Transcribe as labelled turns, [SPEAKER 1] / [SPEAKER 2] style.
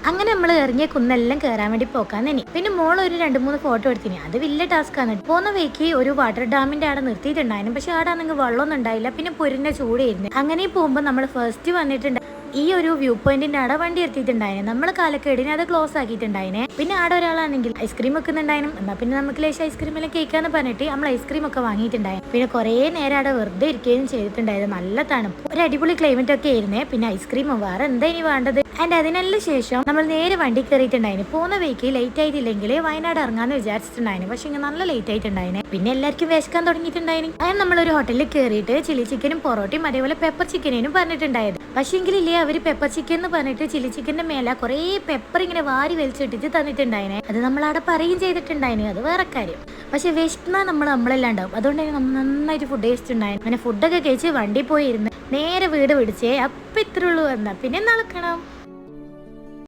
[SPEAKER 1] അങ്ങനെ നമ്മൾ ഇറങ്ങിയ കുന്നെല്ലാം കയറാൻ വേണ്ടി പോക്കാൻ തന്നെ. പിന്നെ മോൾ ഒരു 2-3 ഫോട്ടോ എടുത്തിന്. അത് വലിയ ടാസ്ക് ആണ്. പോകുന്ന വഴിക്ക് ഒരു വാട്ടർ ഡാമിന്റെ അവിടെ നിർത്തിയിട്ടുണ്ടായിരുന്നു. പക്ഷെ അവിടെ ആണെങ്കിൽ വെള്ളമൊന്നും ഉണ്ടായില്ല. പിന്നെ പൊരിന്റെ ചൂടായിരുന്നു. അങ്ങനെ പോകുമ്പോൾ നമ്മൾ ഫസ്റ്റ് വന്നിട്ടുണ്ട് ഈ ഒരു വ്യൂ പോയിന്റിന്റെ അവിടെ വണ്ടി എത്തിയിട്ടുണ്ടായിരുന്നു. നമ്മൾ കാലക്കേടിനെ അത് ക്ലോസ് ആക്കിയിട്ടുണ്ടായിനെ. പിന്നെ അവിടെ ഒരാളാണെങ്കിൽ ഐസ്ക്രീം വെക്കുന്നുണ്ടായിരുന്നു. എന്നാൽ പിന്നെ നമുക്ക് ലേശം ഐസ്ക്രീം എല്ലാം കേൾക്കാന്ന് പറഞ്ഞിട്ട് നമ്മൾ ഐസ്ക്രീം ഒക്കെ വാങ്ങിയിട്ടുണ്ടായിരുന്നു. പിന്നെ കുറേ നേരം അവിടെ വെറുതെ ഇരിക്കുകയും ചെയ്തിട്ടുണ്ടായിരുന്നു. നല്ല തണുപ്പ്, ഒരു അടിപൊളി ക്ലൈമറ്റ് ഒക്കെ ആയിരുന്നേ. പിന്നെ ഐസ്ക്രീമും വേറെ എന്താ ഇനി വേണ്ടത്. ആൻഡ് അതിനെല്ലാം ശേഷം നമ്മൾ നേരെ വണ്ടി കയറിയിട്ടുണ്ടായിരുന്നു. പോകുന്ന വഴിക്ക് ലേറ്റ് ആയിട്ടില്ലെങ്കിൽ വയനാട് ഇറങ്ങാന്ന് വിചാരിച്ചിട്ടുണ്ടായിരുന്നു. പക്ഷെ ഇങ്ങനെ നല്ല ലേറ്റ് ആയിട്ടുണ്ടായിരുന്നു. പിന്നെ എല്ലാവർക്കും വിശക്കാൻ തുടങ്ങിയിട്ടുണ്ടായിരുന്നു. അങ്ങനെ നമ്മളൊരു ഹോട്ടലിൽ കയറിയിട്ട് ചില്ലി ചിക്കനും പൊറോട്ടയും അതേപോലെ പെപ്പർ ചിക്കനും പറഞ്ഞിട്ടുണ്ടായത്. പക്ഷെങ്കിലില്ലേ അവര് പെപ്പർ ചിക്കൻ എന്ന് പറഞ്ഞിട്ട് ചില്ലി ചിക്കന്റെ മേലെ കുറേ പെപ്പർ ഇങ്ങനെ വാരി വലിച്ചിട്ടിട്ട് തന്നിട്ടുണ്ടായിനെ. അത് നമ്മൾ അവിടെ പറയുകയും ചെയ്തിട്ടുണ്ടായിന്, അത് വേറെ കാര്യം. പക്ഷെ വിശന്നാ നമ്മളെല്ലാം ഉണ്ടാവും. അതുകൊണ്ട് തന്നെ നമ്മൾ നന്നായിട്ട് ഫുഡ് കഴിച്ചിട്ടുണ്ടായിരുന്നു. അങ്ങനെ ഫുഡൊക്കെ കഴിച്ച് വണ്ടി പോയിരുന്ന് നേരെ വീട് പിടിച്ചേ. അപ്പം ഇത്രയുള്ളൂ. എന്നാ പിന്നെ നടക്കണം.